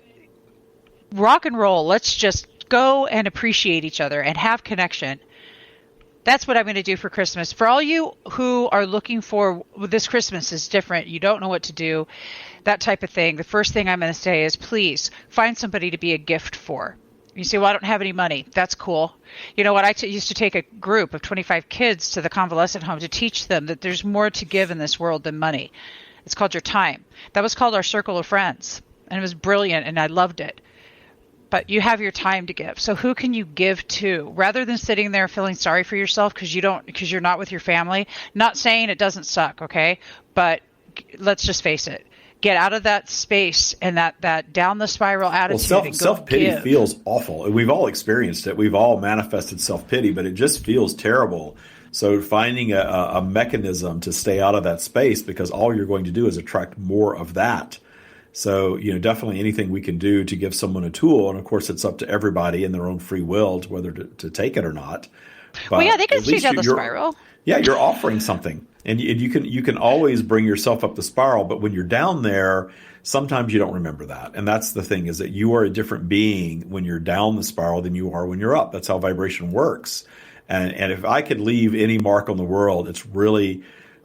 Speaker 3: rock and roll. Let's just go and appreciate each other and have connection. That's what I'm going to do for Christmas. For all you who are looking for, this Christmas is different, you don't know what to do, that type of thing, the first thing I'm going to say is please find somebody to be a gift for. You say, well, I don't have any money. That's cool. You know what? I used to take a group of 25 kids to the convalescent home to teach them that there's more to give in this world than money. It's called your time. That was called our circle of friends. And it was brilliant, and I loved it. But you have your time to give. So who can you give to? Rather than sitting there feeling sorry for yourself because you're not with your family. Not saying it doesn't suck, okay? But let's just face it. Get out of that space and that down the spiral attitude.
Speaker 2: Well, self-pity feels awful. We've all experienced it. We've all manifested self-pity, but it just feels terrible. So finding a mechanism to stay out of that space, because all you're going to do is attract more of that. So, definitely anything we can do to give someone a tool. And of course, it's up to everybody in their own free will to whether to take it or not. But
Speaker 3: well, yeah, they can stay down the spiral.
Speaker 2: Yeah, you're offering something, and you can always bring yourself up the spiral. But when you're down there, sometimes you don't remember that. And that's the thing, is that you are a different being when you're down the spiral than you are when you're up. That's how vibration works. And if I could leave any mark on the world, it's really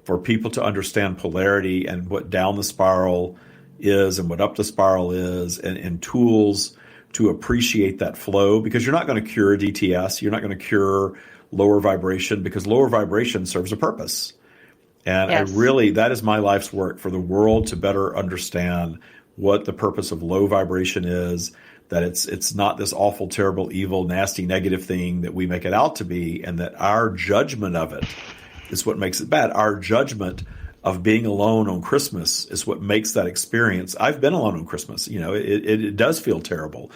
Speaker 2: for people to understand polarity and what down the spiral is and what up the spiral is, and tools to appreciate that flow, because you're not going to cure DTS. You're not going to cure lower vibration, because lower vibration serves a purpose. And
Speaker 3: Yes.
Speaker 2: that is my life's work, for the world to better understand what the purpose of low vibration is, that it's not this awful, terrible, evil, nasty, negative thing that we make it out to be, and that our judgment of it is what makes it bad. Our judgment of being alone on Christmas is what makes that experience. I've been alone on Christmas. It does feel terrible.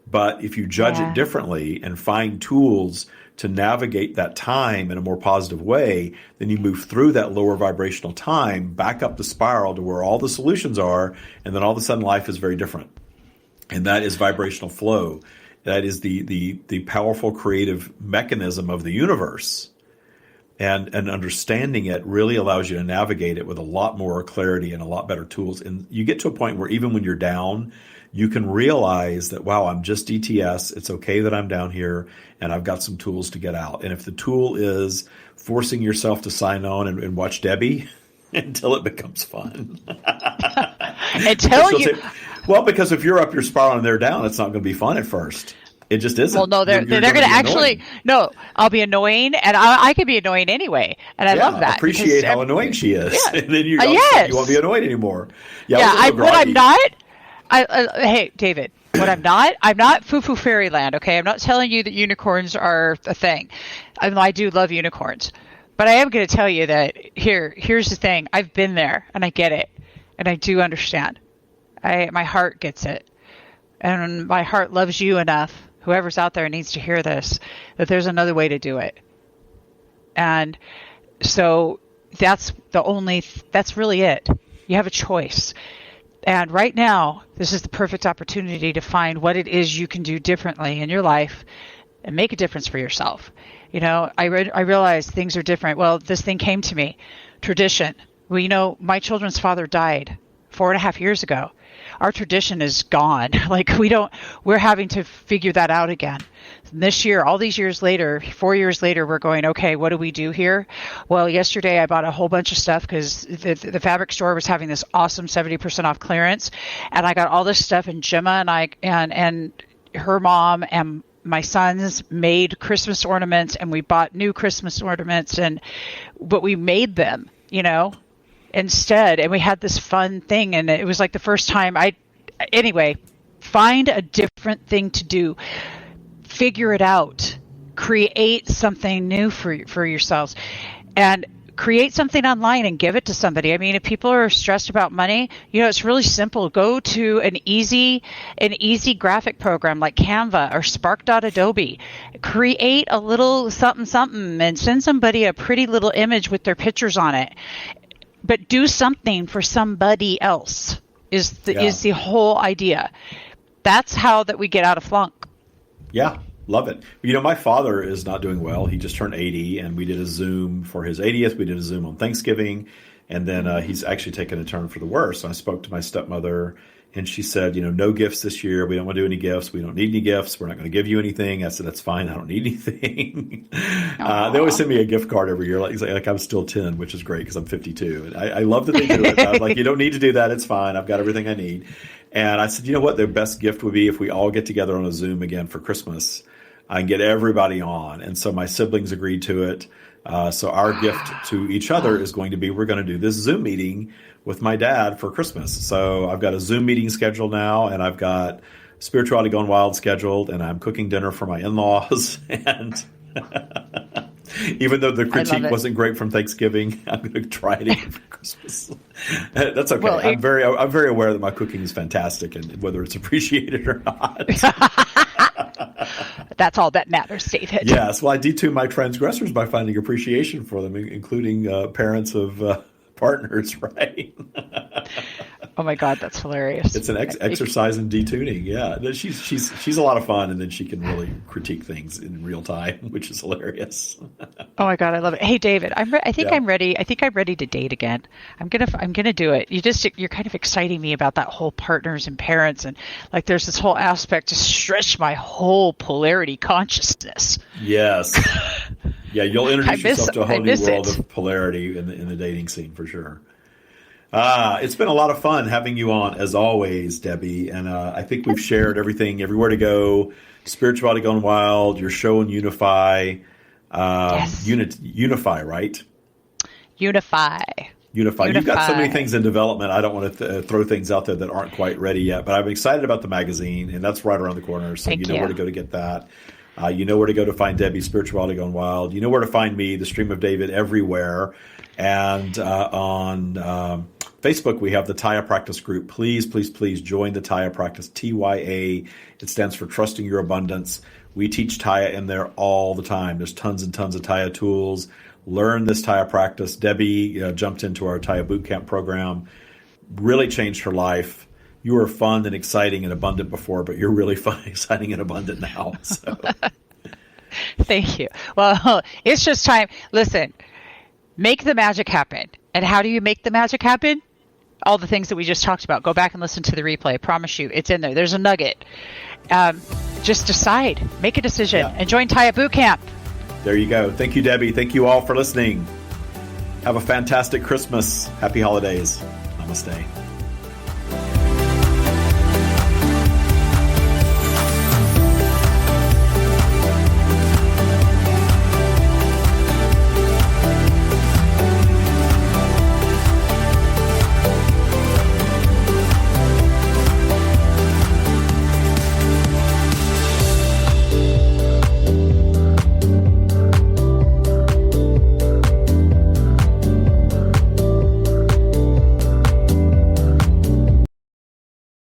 Speaker 2: But if you judge it differently and find tools to navigate that time in a more positive way, then you move through that lower vibrational time back up the spiral to where all the solutions are, and then all of a sudden life is very different. And that is vibrational flow. That is the powerful creative mechanism of the universe. And understanding it really allows you to navigate it with a lot more clarity and a lot better tools. And you get to a point where even when you're down, you can realize that, wow, I'm just DTS. It's okay that I'm down here, and I've got some tools to get out. And if the tool is forcing yourself to sign on and watch Debbie until it becomes fun. Because if you're up your spiral and they're down, it's not going to be fun at first. It just isn't.
Speaker 3: Well, no, they're going to actually, no, I'll be annoying, and I can be annoying anyway, and I love that.
Speaker 2: Appreciate how annoying she is.
Speaker 3: Yeah.
Speaker 2: And then you won't be annoyed anymore.
Speaker 3: What I'm not, hey, David, what I'm not foo-foo fairyland, okay? I'm not telling you that unicorns are a thing. I do love unicorns. But I am going to tell you that here's the thing. I've been there, and I get it, and I do understand. My heart gets it, and my heart loves you enough. Whoever's out there needs to hear this, that there's another way to do it. And so that's really it. You have a choice. And right now, this is the perfect opportunity to find what it is you can do differently in your life and make a difference for yourself. I realized things are different. Well, this thing came to me. Tradition. Well, my children's father died 4.5 years ago. Our tradition is gone. We're having to figure that out again. This year, all these years later, 4 years later, we're going, okay, what do we do here? Well, yesterday I bought a whole bunch of stuff because the fabric store was having this awesome 70% off clearance. And I got all this stuff, and Gemma and her mom and my sons made Christmas ornaments, and we bought new Christmas ornaments, but we made them, instead, and we had this fun thing, and it was like the first time find a different thing to do, figure it out, create something new for yourselves, and create something online and give it to somebody. I mean, if people are stressed about money, it's really simple. Go to an easy graphic program like Canva or Spark.Adobe. Create a little something and send somebody a pretty little image with their pictures on it. But do something for somebody else is the whole idea. That's how that we get out of flunk.
Speaker 2: Yeah, love it. My father is not doing well. He just turned 80, and we did a Zoom for his 80th. We did a Zoom on Thanksgiving, and then he's actually taken a turn for the worse. So I spoke to my stepmother, and she said, no gifts this year. We don't want to do any gifts. We don't need any gifts. We're not going to give you anything. I said, that's fine. I don't need anything. They always send me a gift card every year. Like I'm still 10, which is great because I'm 52. And I love that they do it. I was like, you don't need to do that. It's fine. I've got everything I need. And I said, you know what? The best gift would be if we all get together on a Zoom again for Christmas. I can get everybody on. And so my siblings agreed to it. So our gift to each other is going to be, we're going to do this Zoom meeting with my dad for Christmas. So I've got a Zoom meeting scheduled now, and I've got Spirituality Gone Wild scheduled, and I'm cooking dinner for my in-laws. And even though the critique wasn't great from Thanksgiving, I'm going to try it again for Christmas. That's okay. Well, I'm very aware that my cooking is fantastic, and whether it's appreciated or not.
Speaker 3: That's all that matters, David.
Speaker 2: Yes. Well, I detune my transgressors by finding appreciation for them, including parents of partners, right?
Speaker 3: Oh my God, that's hilarious.
Speaker 2: It's an exercise in detuning. Yeah, she's a lot of fun, and then she can really critique things in real time, which is hilarious.
Speaker 3: Oh my God, I love it. Hey, David, I think I'm ready. I think I'm ready to date again. I'm gonna do it. You're kind of exciting me about that whole partners and parents, and like there's this whole aspect to stretch my whole polarity consciousness.
Speaker 2: Yes. Yeah, you'll introduce yourself to a whole new world
Speaker 3: it.
Speaker 2: of polarity in the dating scene for sure. It's been a lot of fun having you on, as always, Debbie. And I think we've shared everything, everywhere to go, Spirituality Gone Wild, your show in Unify,
Speaker 3: yes.
Speaker 2: Unify, right?
Speaker 3: Unify.
Speaker 2: You've got so many things in development. I don't want to throw things out there that aren't quite ready yet, but I'm excited about the magazine, and that's right around the corner. So you know where to go to get that. You know where to go to find Debbie, Spirituality Gone Wild. You know where to find me, The Stream of David, everywhere. And on Facebook, we have the Taya Practice group. Please, please, please join the Taya Practice, TYA. It stands for Trusting Your Abundance. We teach Taya in there all the time. There's tons and tons of Taya tools. Learn this Taya practice. Debbie jumped into our Taya Bootcamp program, really changed her life. You were fun and exciting and abundant before, but you're really fun, exciting, and abundant now. So.
Speaker 3: Thank you. Well, it's just time. Listen, make the magic happen. And how do you make the magic happen? All the things that we just talked about. Go back and listen to the replay. I promise you, it's in there. There's a nugget. Just decide. Make a decision and join Taya Bootcamp.
Speaker 2: There you go. Thank you, Debbie. Thank you all for listening. Have a fantastic Christmas. Happy holidays. Namaste.